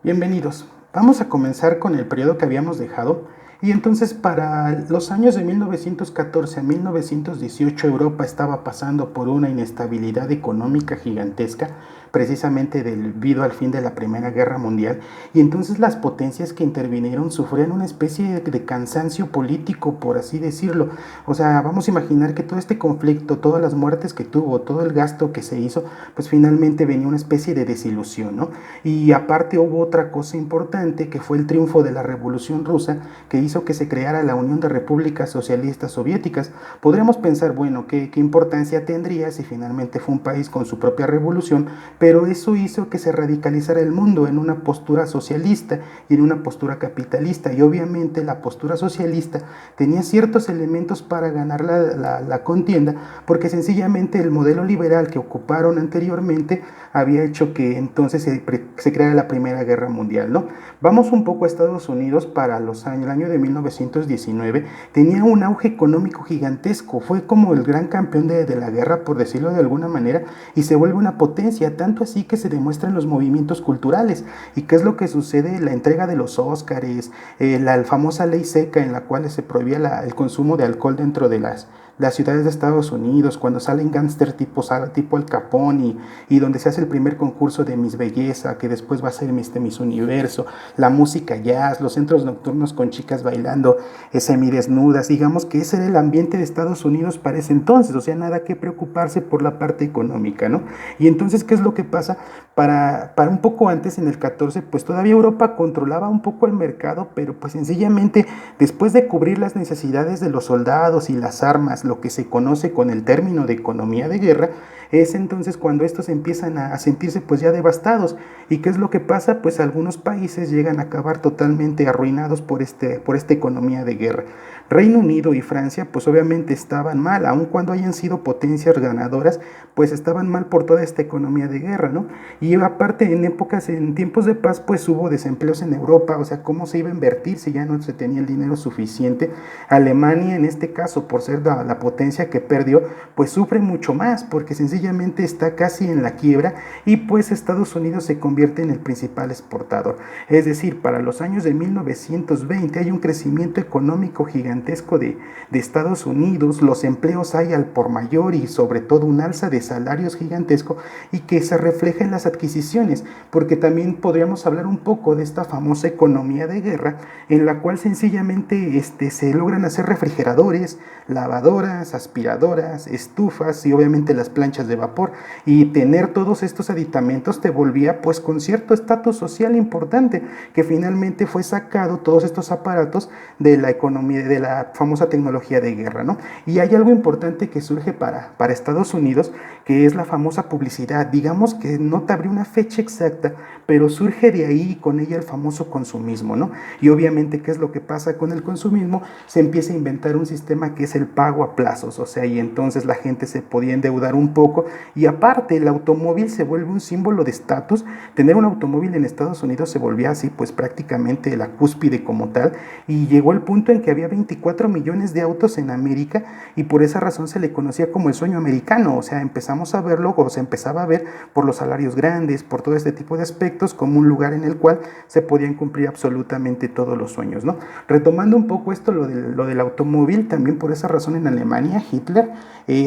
Bienvenidos. Vamos a comenzar con el periodo que habíamos dejado. Y entonces para los años de 1914 a 1918 Europa estaba pasando por una inestabilidad económica gigantesca, precisamente debido al fin de la Primera Guerra Mundial, y entonces las potencias que intervinieron sufrían una especie de cansancio político, por así decirlo. O sea, vamos a imaginar que todo este conflicto, todas las muertes que tuvo, todo el gasto que se hizo, pues finalmente venía una especie de desilusión, ¿no? Y aparte hubo otra cosa importante que fue el triunfo de la Revolución Rusa, que hizo que se creara la Unión de Repúblicas Socialistas Soviéticas. Podríamos pensar, bueno, ¿qué importancia tendría si finalmente fue un país con su propia revolución? Pero eso hizo que se radicalizara el mundo en una postura socialista y en una postura capitalista. Y obviamente la postura socialista tenía ciertos elementos para ganar la contienda, porque sencillamente el modelo liberal que ocuparon anteriormente había hecho que entonces se creara la Primera Guerra Mundial, ¿no? Vamos un poco a Estados Unidos para el año de 1919, tenía un auge económico gigantesco, fue como el gran campeón de la guerra, por decirlo de alguna manera, y se vuelve una potencia, tanto así que se demuestra en los movimientos culturales. ¿Y qué es lo que sucede? La entrega de los Óscares, la famosa ley seca en la cual se prohibía el consumo de alcohol dentro de las ciudades de Estados Unidos, cuando salen gángster tipo Al Capone, y donde se hace el primer concurso de Miss Belleza, que después va a ser Miss Universo, la música jazz, los centros nocturnos con chicas bailando semidesnudas. Digamos que ese era el ambiente de Estados Unidos para ese entonces, o sea, nada que preocuparse por la parte económica, ¿no? Y entonces, ¿qué es lo que pasa? Para un poco antes, en el 14, pues todavía Europa controlaba un poco el mercado, pero pues sencillamente después de cubrir las necesidades de los soldados y las armas, lo que se conoce con el término de economía de guerra, es entonces cuando estos empiezan a sentirse pues ya devastados. ¿Y qué es lo que pasa? Pues algunos países llegan a acabar totalmente arruinados por esta economía de guerra. Reino Unido y Francia pues obviamente estaban mal, aun cuando hayan sido potencias ganadoras, pues estaban mal por toda esta economía de guerra, ¿no? Y aparte en tiempos de paz pues hubo desempleos en Europa, o sea, ¿cómo se iba a invertir si ya no se tenía el dinero suficiente? Alemania en este caso, por ser la potencia que perdió, pues sufre mucho más, porque sencillamente está casi en la quiebra, y pues Estados Unidos se convierte en el principal exportador. Es decir, para los años de 1920 hay un crecimiento económico gigantesco de Estados Unidos, los empleos hay al por mayor y sobre todo un alza de salarios gigantesco, y que se refleja en las adquisiciones, porque también podríamos hablar un poco de esta famosa economía de guerra, en la cual sencillamente se logran hacer refrigeradores, lavadoras, aspiradoras, estufas y obviamente las planchas de vapor, y tener todos estos aditamentos te volvía pues con cierto estatus social importante, que finalmente fue sacado todos estos aparatos de la economía, de la famosa tecnología de guerra, ¿no? Y hay algo importante que surge para Estados Unidos, que es la famosa publicidad. Digamos que no te abrió una fecha exacta, pero surge de ahí y con ella el famoso consumismo, ¿no? Y obviamente, ¿qué es lo que pasa con el consumismo? Se empieza a inventar un sistema que es el pago a plazos, o sea, y entonces la gente se podía endeudar un poco, y aparte el automóvil se vuelve un símbolo de estatus. Tener un automóvil en Estados Unidos se volvía así pues prácticamente la cúspide como tal, y llegó el punto en que había 24 millones de autos en América, y por esa razón se le conocía como el sueño americano. O sea, empezamos a verlo, o se empezaba a ver por los salarios grandes, por todo este tipo de aspectos, como un lugar en el cual se podían cumplir absolutamente todos los sueños, ¿no? Retomando un poco esto, lo del automóvil, también por esa razón en Alemania Hitler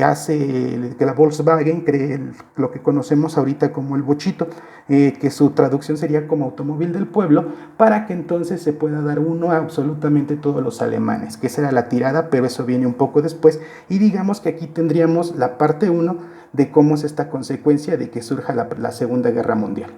hace que la Volkswagen cree lo que conocemos ahorita como el bochito, que su traducción sería como automóvil del pueblo, para que entonces se pueda dar uno a absolutamente todos los alemanes, que esa era la tirada, pero eso viene un poco después, y digamos que aquí tendríamos la parte 1 de cómo es esta consecuencia de que surja la Segunda Guerra Mundial.